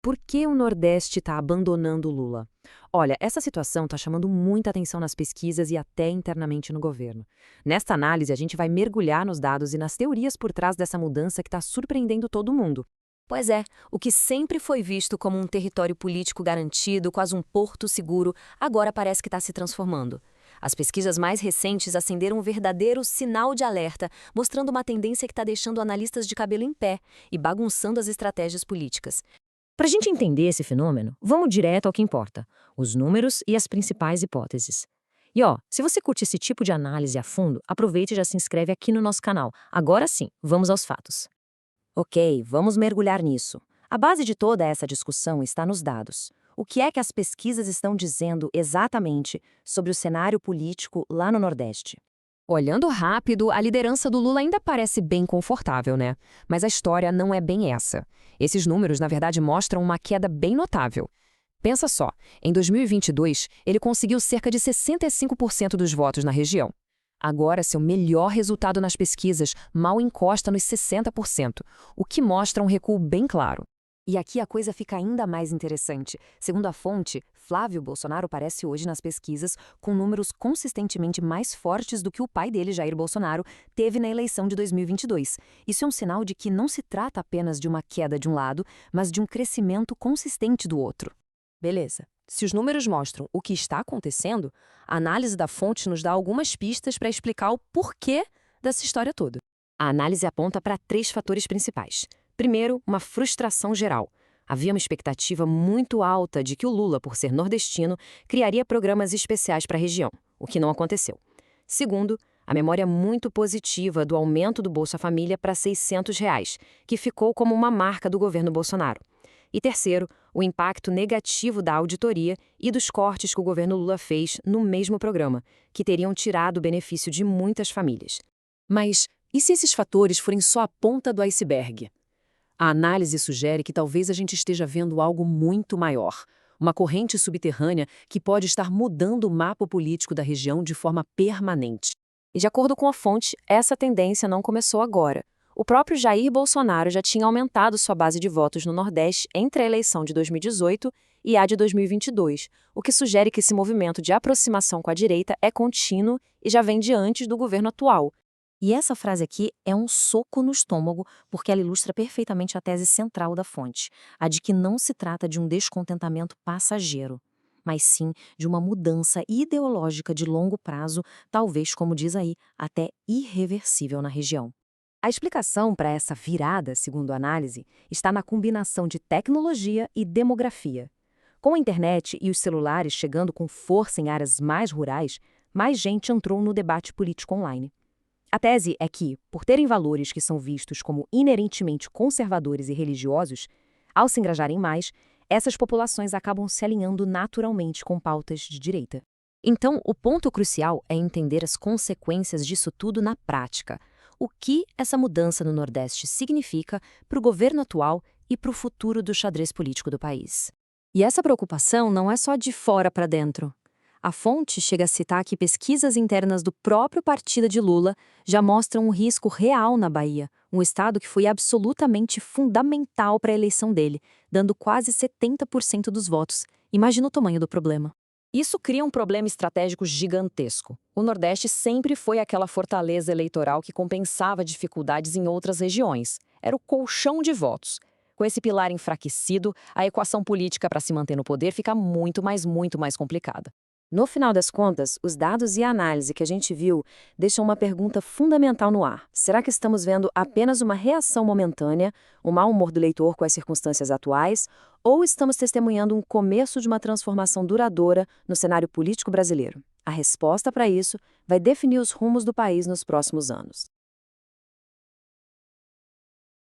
Por que o Nordeste está abandonando o Lula? Olha, essa situação está chamando muita atenção nas pesquisas e até internamente no governo. Nesta análise, a gente vai mergulhar nos dados e nas teorias por trás dessa mudança que está surpreendendo todo mundo. Pois é, o que sempre foi visto como um território político garantido, quase um porto seguro, agora parece que está se transformando. As pesquisas mais recentes acenderam um verdadeiro sinal de alerta, mostrando uma tendência que está deixando analistas de cabelo em pé e bagunçando as estratégias políticas. Para a gente entender esse fenômeno, vamos direto ao que importa: os números e as principais hipóteses. E se você curte esse tipo de análise a fundo, aproveite e já se inscreve aqui no nosso canal. Agora sim, vamos aos fatos. Ok, vamos mergulhar nisso. A base de toda essa discussão está nos dados. O que é que as pesquisas estão dizendo exatamente sobre o cenário político lá no Nordeste? Olhando rápido, a liderança do Lula ainda parece bem confortável, né? Mas a história não é bem essa. Esses números, na verdade, mostram uma queda bem notável. Pensa só, em 2022, ele conseguiu cerca de 65% dos votos na região. Agora, seu melhor resultado nas pesquisas mal encosta nos 60%, o que mostra um recuo bem claro. E aqui a coisa fica ainda mais interessante. Segundo a fonte, Flávio Bolsonaro aparece hoje nas pesquisas com números consistentemente mais fortes do que o pai dele, Jair Bolsonaro, teve na eleição de 2022. Isso é um sinal de que não se trata apenas de uma queda de um lado, mas de um crescimento consistente do outro. Beleza. Se os números mostram o que está acontecendo, a análise da fonte nos dá algumas pistas para explicar o porquê dessa história toda. A análise aponta para 3 fatores principais. Primeiro, uma frustração geral. Havia uma expectativa muito alta de que o Lula, por ser nordestino, criaria programas especiais para a região, o que não aconteceu. Segundo, a memória muito positiva do aumento do Bolsa Família para R$ 600, que ficou como uma marca do governo Bolsonaro. E terceiro, o impacto negativo da auditoria e dos cortes que o governo Lula fez no mesmo programa, que teriam tirado o benefício de muitas famílias. Mas e se esses fatores forem só a ponta do iceberg? A análise sugere que talvez a gente esteja vendo algo muito maior, uma corrente subterrânea que pode estar mudando o mapa político da região de forma permanente. E de acordo com a fonte, essa tendência não começou agora. O próprio Jair Bolsonaro já tinha aumentado sua base de votos no Nordeste entre a eleição de 2018 e a de 2022, o que sugere que esse movimento de aproximação com a direita é contínuo e já vem de antes do governo atual. E essa frase aqui é um soco no estômago, porque ela ilustra perfeitamente a tese central da fonte, a de que não se trata de um descontentamento passageiro, mas sim de uma mudança ideológica de longo prazo, talvez, como diz aí, até irreversível na região. A explicação para essa virada, segundo a análise, está na combinação de tecnologia e demografia. Com a internet e os celulares chegando com força em áreas mais rurais, mais gente entrou no debate político online. A tese é que, por terem valores que são vistos como inerentemente conservadores e religiosos, ao se engajarem mais, essas populações acabam se alinhando naturalmente com pautas de direita. Então, o ponto crucial é entender as consequências disso tudo na prática. O que essa mudança no Nordeste significa para o governo atual e para o futuro do xadrez político do país. E essa preocupação não é só de fora para dentro. A fonte chega a citar que pesquisas internas do próprio partido de Lula já mostram um risco real na Bahia, um estado que foi absolutamente fundamental para a eleição dele, dando quase 70% dos votos. Imagina o tamanho do problema. Isso cria um problema estratégico gigantesco. O Nordeste sempre foi aquela fortaleza eleitoral que compensava dificuldades em outras regiões. Era o colchão de votos. Com esse pilar enfraquecido, a equação política para se manter no poder fica muito mais complicada. No final das contas, os dados e a análise que a gente viu deixam uma pergunta fundamental no ar. Será que estamos vendo apenas uma reação momentânea, o mau humor do eleitor com as circunstâncias atuais, ou estamos testemunhando um começo de uma transformação duradoura no cenário político brasileiro? A resposta para isso vai definir os rumos do país nos próximos anos.